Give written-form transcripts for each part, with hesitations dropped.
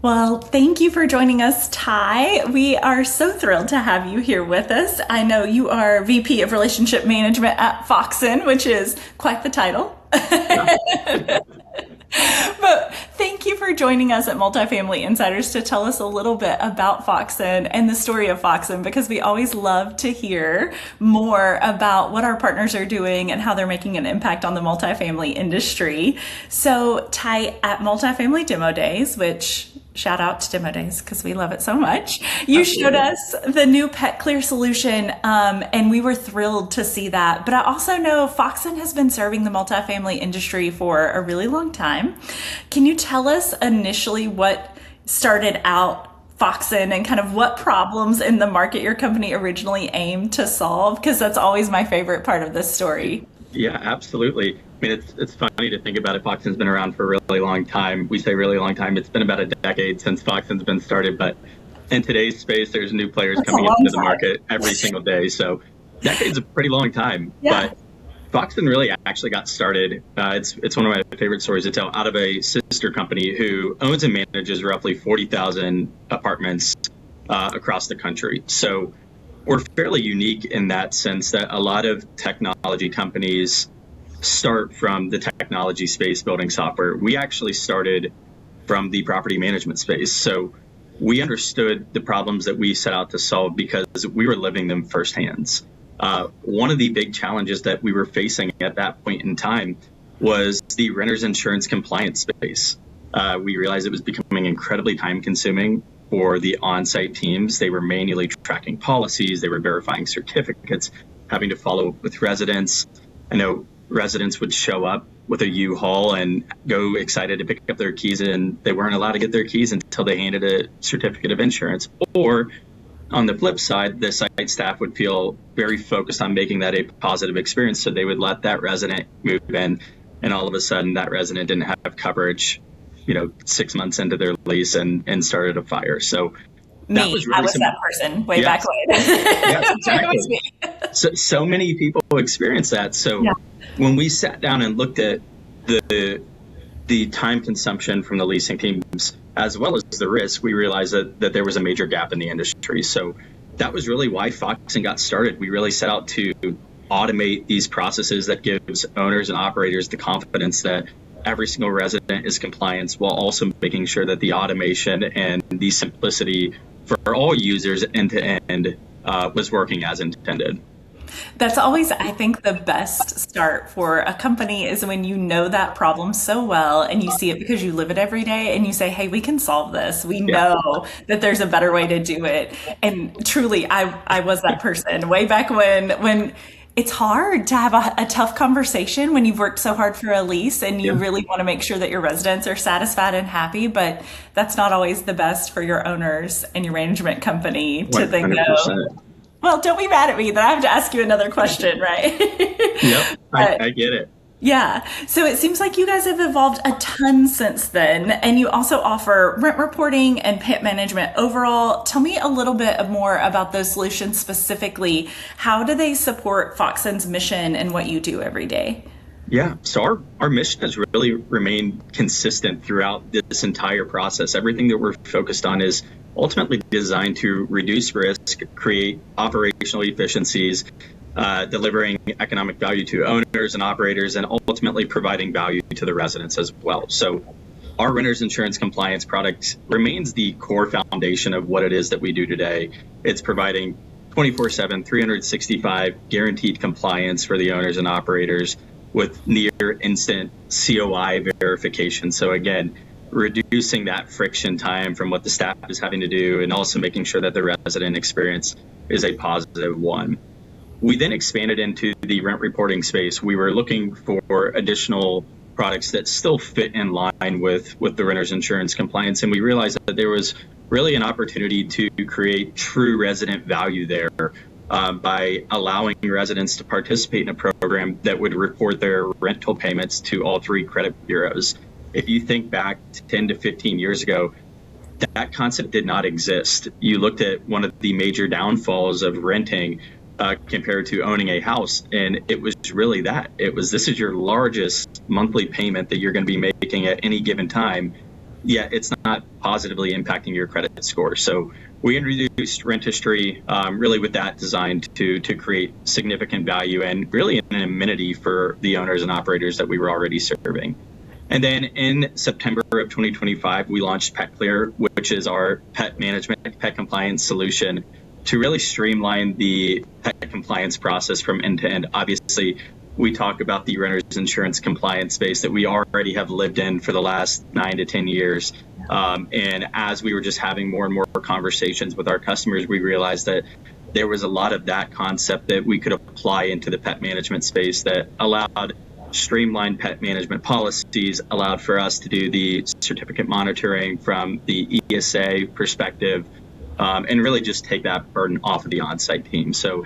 Well, thank you for joining us, Ty. We are so thrilled to have you here with us. I know you are VP of Relationship Management at Foxen, which is quite the title. Yeah. But thank you for joining us at Multifamily Insiders to tell us a little bit about Foxen and the story of Foxen, because we always love to hear more about what our partners are doing and how they're making an impact on the multifamily industry. So, Ty, at Multifamily Demo Days, which shout out to Demo Days because we love it so much. You showed Absolutely. us the new Pet Clear solution, and we were thrilled to see that. But I also know Foxen has been serving the multifamily industry for a really long time. Can you tell us initially what started out Foxen and kind of what problems in the market your company originally aimed to solve? Because that's always my favorite part of this story. Yeah, absolutely. I mean, it's funny to think about it. Foxen's been around for a really long time. We say really long time. It's been about a decade since Foxen's been started, but in today's space, there's new players That's a coming long into the time. market every single day. So decade's a pretty long time, Yeah. but Foxen really actually got started. It's one of my favorite stories to tell, out of a sister company who owns and manages roughly 40,000 apartments across the country. So we're fairly unique in that sense that a lot of technology companies start from the technology space building software. We actually started from the property management space. So we understood the problems that we set out to solve because we were living them firsthand. One of the big challenges that we were facing at that point in time was the renter's insurance compliance space. We realized it was becoming incredibly time consuming for the on-site teams. They were manually tracking policies, they were verifying certificates, having to follow up with residents. I know residents would show up with a U-Haul and go excited to pick up their keys, and they weren't allowed to get their keys until they handed a certificate of insurance. Or on the flip side, the site staff would feel very focused on making that a positive experience, so they would let that resident move in, and all of a sudden that resident didn't have coverage, 6 months into their lease and started a fire. So that Me, was I really was some. that person way back Yes, when. yes, It was exactly. me. So many people experience that. So Yeah. when we sat down and looked at the time consumption from the leasing teams as well as the risk, we realized that there was a major gap in the industry. So that was really why Foxen got started. We really set out to automate these processes that gives owners and operators the confidence that every single resident is compliant, while also making sure that the automation and the simplicity for all users end to end was working as intended. That's always, I think, the best start for a company is when you know that problem so well and you see it because you live it every day and you say, hey, we can solve this. We Yeah. know that there's a better way to do it. And truly, I was that person way back when it's hard to have a tough conversation when you've worked so hard for a lease and you Yeah. really want to make sure that your residents are satisfied and happy, but that's not always the best for your owners and your management company to then go, 100%. well, don't be mad at me that I have to ask you another question, right? Yep, I, But I get it. yeah, so it seems like you guys have evolved a ton since then, and you also offer rent reporting and payment management overall. Tell me a little bit more about those solutions specifically. How do they support Foxen's mission and what you do every day? Yeah, so our mission has really remained consistent throughout this entire process. Everything that we're focused on is ultimately designed to reduce risk, create operational efficiencies, delivering economic value to owners and operators, and ultimately providing value to the residents as well. So our renter's insurance compliance product remains the core foundation of what it is that we do today. It's providing 24/7, 365 guaranteed compliance for the owners and operators with near instant COI verification. So again, reducing that friction time from what the staff is having to do and also making sure that the resident experience is a positive one. We then expanded into the rent reporting space. We were looking for additional products that still fit in line with the renter's insurance compliance. And we realized that there was really an opportunity to create true resident value there by allowing residents to participate in a program that would report their rental payments to all three credit bureaus. If you think back 10 to 15 years ago, that concept did not exist. You looked at one of the major downfalls of renting compared to owning a house, and it was really that. It was, this is your largest monthly payment that you're going to be making at any given time. yet it's not positively impacting your credit score. So we introduced Rent History really with that designed to create significant value and really an amenity for the owners and operators that we were already serving. And then in September of 2025, we launched PetClear, which is our pet management, pet compliance solution to really streamline the pet compliance process from end to end. Obviously, we talk about the renter's insurance compliance space that we already have lived in for the last 9 to 10 years. And as we were just having more and more conversations with our customers, we realized that there was a lot of that concept that we could apply into the pet management space that allowed streamlined pet management policies, allowed for us to do the certificate monitoring from the ESA perspective, and really just take that burden off of the on-site team. So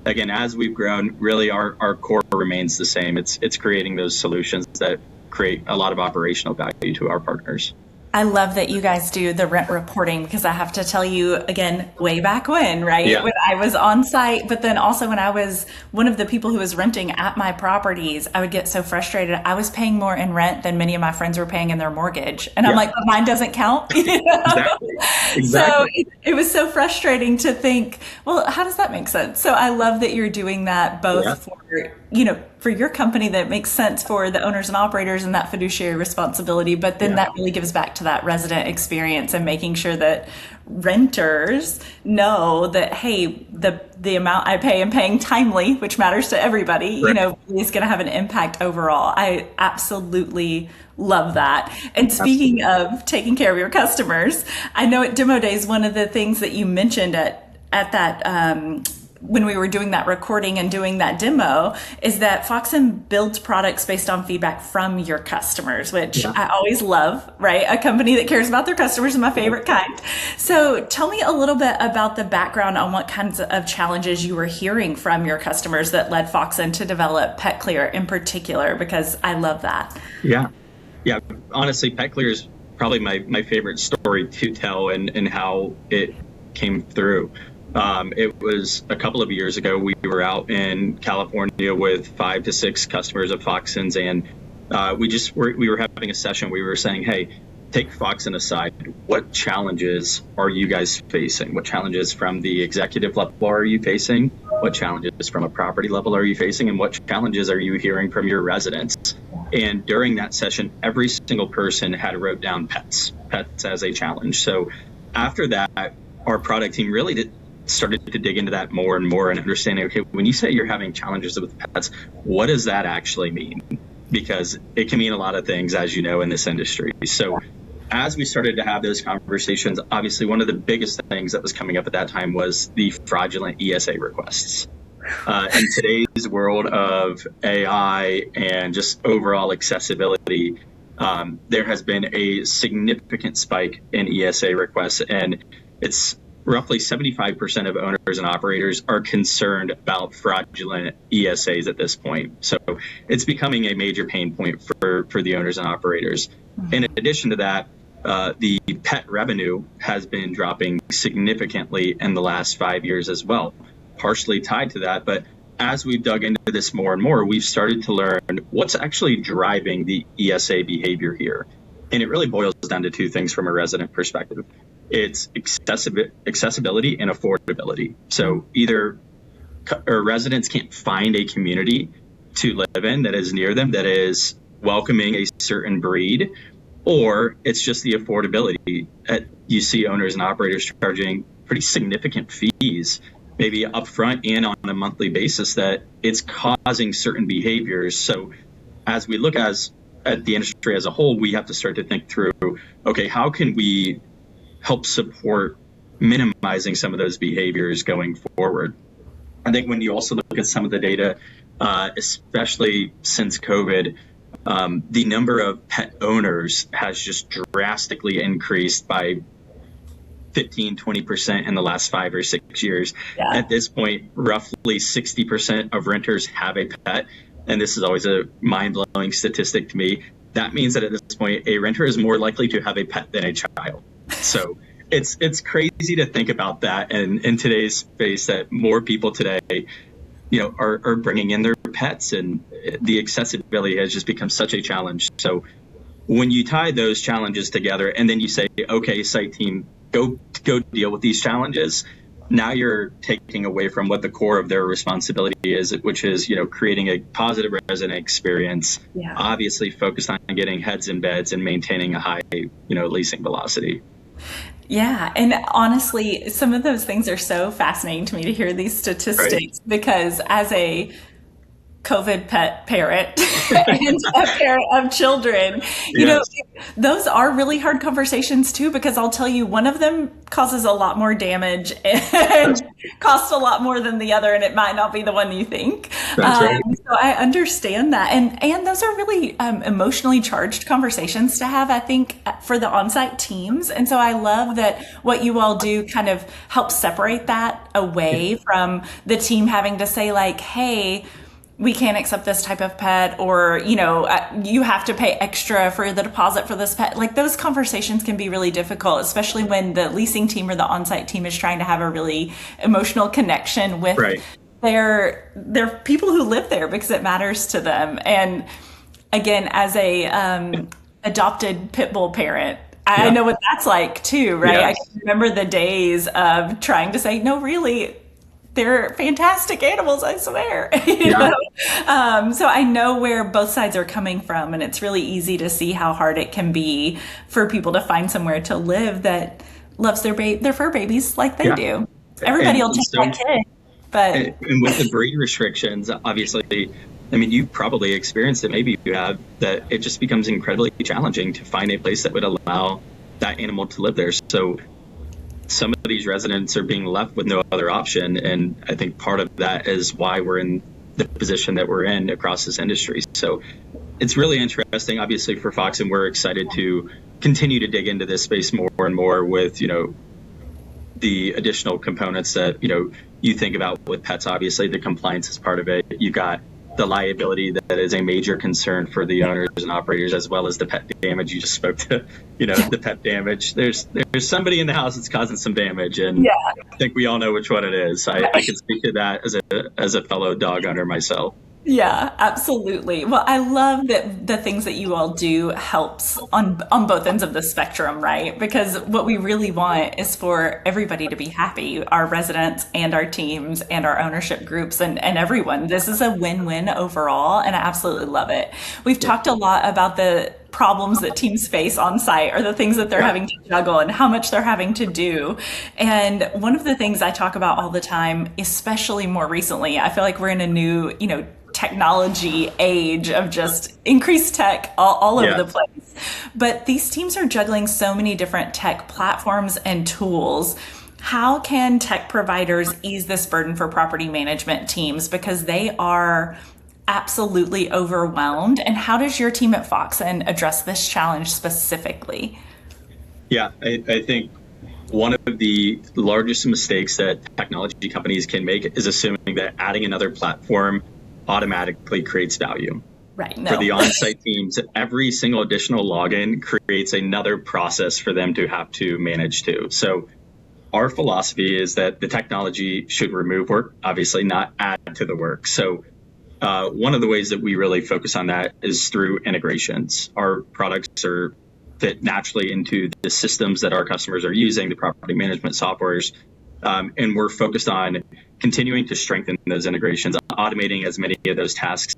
again, as we've grown, really our core remains the same. It's creating those solutions that create a lot of operational value to our partners. I love that you guys do the rent reporting, because I have to tell you again, way back when, right? Yeah. When I was on site, but then also when I was one of the people who was renting at my properties, I would get so frustrated. I was paying more in rent than many of my friends were paying in their mortgage. And I'm like, but mine doesn't count. Exactly. So it was so frustrating to think, well, how does that make sense? So I love that you're doing that both for, for your company, that makes sense for the owners and operators and that fiduciary responsibility, but then that really gives back to that resident experience and making sure that renters know that, hey, the amount I pay and paying timely, which matters to everybody, really is going to have an impact overall. I absolutely love that. And speaking of taking care of your customers, I know at Demo Days, one of the things that you mentioned at that when we were doing that recording and doing that demo is that Foxen builds products based on feedback from your customers, which I always love, right? A company that cares about their customers is my favorite kind. So tell me a little bit about the background on what kinds of challenges you were hearing from your customers that led Foxen to develop PetClear in particular, because I love that. Yeah. Honestly, PetClear is probably my favorite story to tell and how it came through. It was a couple of years ago. We were out in California with 5 to 6 customers of Foxen's, and we were having a session. We were saying, hey, take Foxen aside. What challenges are you guys facing? What challenges from the executive level are you facing? What challenges from a property level are you facing? And what challenges are you hearing from your residents? And during that session, every single person had wrote down pets as a challenge. So after that, our product team really started to dig into that more and more and understanding, okay, when you say you're having challenges with pets, what does that actually mean? Because it can mean a lot of things, as you know, in this industry. So as we started to have those conversations, obviously one of the biggest things that was coming up at that time was the fraudulent ESA requests. In today's world of AI and just overall accessibility, there has been a significant spike in ESA requests, and it's roughly 75% of owners and operators are concerned about fraudulent ESAs at this point. So it's becoming a major pain point for the owners and operators. In addition to that, the pet revenue has been dropping significantly in the last 5 years as well, partially tied to that. But as we've dug into this more and more, we've started to learn what's actually driving the ESA behavior here. And it really boils down to 2 things from a resident perspective. It's accessibility and affordability. So either residents can't find a community to live in that is near them, that is welcoming a certain breed, or it's just the affordability. You see owners and operators charging pretty significant fees, maybe upfront and on a monthly basis, that it's causing certain behaviors. So as we look at the industry as a whole, we have to start to think through, okay, how can we help support minimizing some of those behaviors going forward? I think when you also look at some of the data, especially since COVID, the number of pet owners has just drastically increased by 15-20% in the last 5 or 6 years. At this point, roughly 60% of renters have a pet. And this is always a mind-blowing statistic to me. That means that at this point, a renter is more likely to have a pet than a child. So it's crazy to think about that. And in today's space, that more people today, are bringing in their pets, and the accessibility has just become such a challenge. So when you tie those challenges together and then you say, okay, site team, go deal with these challenges, now you're taking away from what the core of their responsibility is, which is, creating a positive resident experience, obviously focused on getting heads in beds and maintaining a high, leasing velocity. Yeah. And honestly, some of those things are so fascinating to me to hear these statistics, because as a COVID pet parent and a parent of children, those are really hard conversations too, because I'll tell you, one of them causes a lot more damage and costs a lot more than the other, and it might not be the one you think. That's right. So I understand that. And those are really emotionally charged conversations to have, I think, for the on-site teams. And so I love that what you all do kind of helps separate that away from the team having to say like, hey, we can't accept this type of pet, or, you have to pay extra for the deposit for this pet. Like, those conversations can be really difficult, especially when the leasing team or the on-site team is trying to have a really emotional connection with their people who live there, because it matters to them. And again, as a adopted pit bull parent, I know what that's like too, right? Yes. I can remember the days of trying to say, no, really, they're fantastic animals, I swear. So I know where both sides are coming from, and it's really easy to see how hard it can be for people to find somewhere to live that loves their fur babies like they do. Everybody will take that kid, but and with the breed restrictions, obviously, I mean, you probably experienced it. Maybe you have, that it just becomes incredibly challenging to find a place that would allow that animal to live there. So some of these residents are being left with no other option. And I think part of that is why we're in the position that we're in across this industry. So it's really interesting. Obviously, for Foxen, we're excited to continue to dig into this space more and more with, the additional components that, you think about with pets. Obviously, the compliance is part of it. You've got the liability that is a major concern for the owners and operators, as well as the pet damage. You just spoke to, the pet damage. There's somebody in the house that's causing some damage, and I think we all know which one it is. I can speak to that as a fellow dog owner myself. Yeah, absolutely. Well, I love that the things that you all do helps on both ends of the spectrum, right? Because what we really want is for everybody to be happy, our residents and our teams and our ownership groups and everyone. This is a win-win overall, and I absolutely love it. We've talked a lot about the problems that teams face on site, or the things that they're having to juggle and how much they're having to do. And one of the things I talk about all the time, especially more recently, I feel like we're in a new, technology age of just increased tech all over the place. But these teams are juggling so many different tech platforms and tools. How can tech providers ease this burden for property management teams? Because they are absolutely overwhelmed. And how does your team at Foxen address this challenge specifically? Yeah, I think one of the largest mistakes that technology companies can make is assuming that adding another platform automatically creates value. Right. No. For the on-site teams, every single additional login creates another process for them to have to manage too. So our philosophy is that the technology should remove work, obviously not add to the work. So one of the ways that we really focus on that is through integrations. Our products are fit naturally into the systems that our customers are using, the property management softwares. And we're focused on continuing to strengthen those integrations, automating as many of those tasks,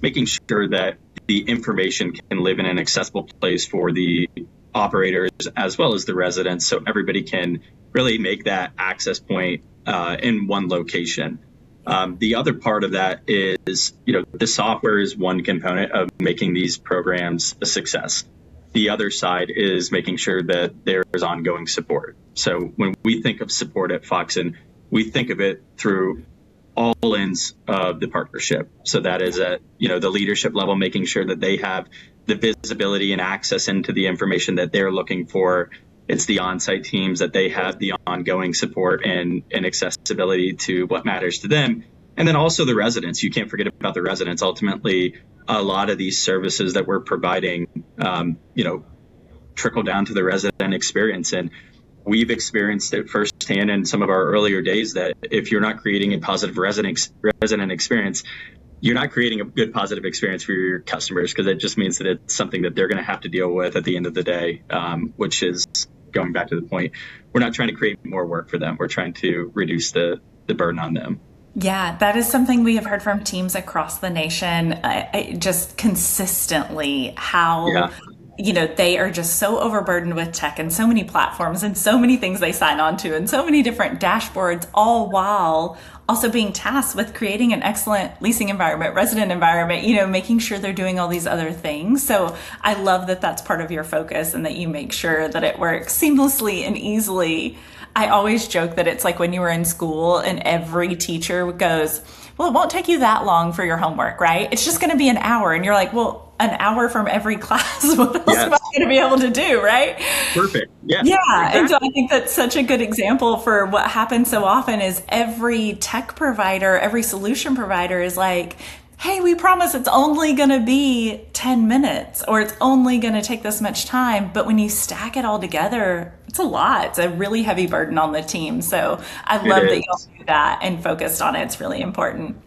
making sure that the information can live in an accessible place for the operators as well as the residents, so everybody can really make that access point in one location. The other part of that is, the software is one component of making these programs a success. The other side is making sure that there is ongoing support. So when we think of support at Foxen, we think of it through all ends of the partnership. So that is at, the leadership level, making sure that they have the visibility and access into the information that they're looking for. It's the on-site teams that they have the ongoing support and accessibility to what matters to them. And then also the residents. You can't forget about the residents. Ultimately, a lot of these services that we're providing, trickle down to the resident experience. And we've experienced it firsthand in some of our earlier days that if you're not creating a positive resident experience, you're not creating a good positive experience for your customers, because it just means that it's something that they're going to have to deal with at the end of the day, which is going back to the point. We're not trying to create more work for them. We're trying to reduce the burden on them. Yeah, that is something we have heard from teams across the nation, just consistently how, Yeah, they are just so overburdened with tech and so many platforms and so many things they sign on to and so many different dashboards, all while also being tasked with creating an excellent leasing environment, resident environment, making sure they're doing all these other things. So I love that that's part of your focus and that you make sure that it works seamlessly and easily. I always joke that it's like when you were in school and every teacher goes, well, it won't take you that long for your homework, right? It's just going to be an hour. And you're like, well, an hour from every class, what else am I going to be able to do, right? perfect. Yeah, Yeah. exactly. And so I think that's such a good example for what happens so often is every tech provider, every solution provider is like, hey, we promise it's only going to be 10 minutes or it's only going to take this much time. But when you stack it all together, it's a lot. It's a really heavy burden on the team. So I love that y'all do that and focused on it. It's really important.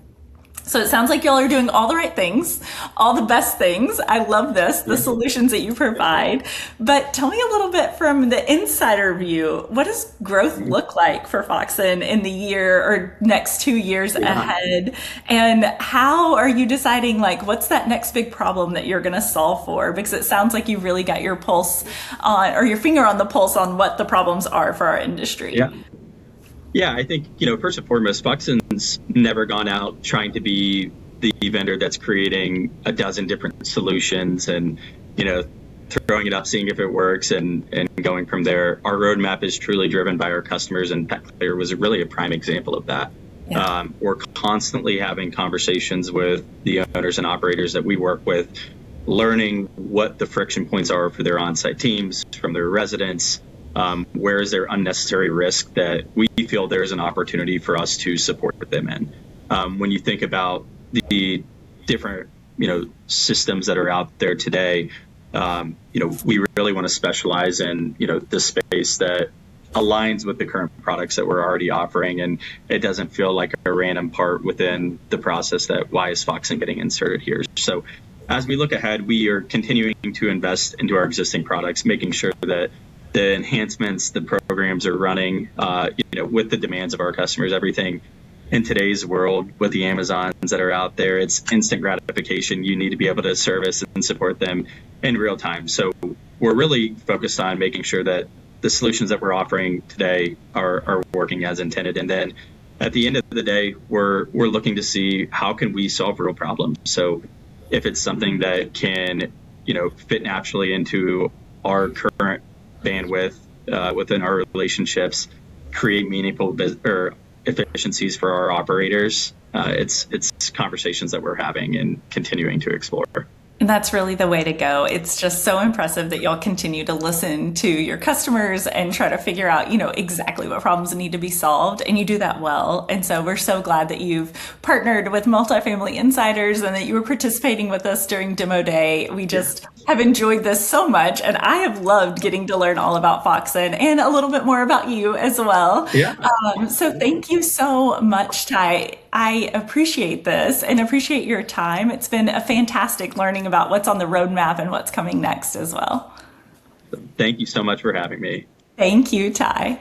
So it sounds like y'all are doing all the right things, all the best things. I love this, the solutions that you provide. But tell me a little bit from the insider view, what does growth look like for Foxen in the year or next 2 years ahead? And how are you deciding, like, what's that next big problem that you're going to solve for? Because it sounds like you really got your pulse on, or your finger on the pulse on what the problems are for our industry. Yeah. Yeah, I think, first and foremost, Foxen's never gone out trying to be the vendor that's creating a dozen different solutions and, throwing it up, seeing if it works and going from there. Our roadmap is truly driven by our customers, and PetClear was really a prime example of that. Yeah. We're constantly having conversations with the owners and operators that we work with, learning what the friction points are for their on-site teams, from their residents. Where is there unnecessary risk that we feel there's an opportunity for us to support them in? When you think about the different, systems that are out there today, we really want to specialize in, the space that aligns with the current products that we're already offering, and it doesn't feel like a random part within the process that why is Foxen getting inserted here. So as we look ahead, we are continuing to invest into our existing products, making sure that the enhancements, the programs are running, with the demands of our customers. Everything in today's world with the Amazons that are out there, it's instant gratification. You need to be able to service and support them in real time. So we're really focused on making sure that the solutions that we're offering today are working as intended. And then at the end of the day, we're looking to see how can we solve real problems. So if it's something that can, fit naturally into our current bandwidth within our relationships, create meaningful efficiencies for our operators. It's conversations that we're having and continuing to explore. And that's really the way to go. It's just so impressive that y'all continue to listen to your customers and try to figure out, exactly what problems need to be solved. And you do that well. And so we're so glad that you've partnered with Multifamily Insiders and that you were participating with us during Demo Day. We just have enjoyed this so much. And I have loved getting to learn all about Foxen and a little bit more about you as well. Yeah. So thank you so much, Ty. I appreciate this and appreciate your time. It's been a fantastic learning about what's on the roadmap and what's coming next as well. Thank you so much for having me. Thank you, Ty.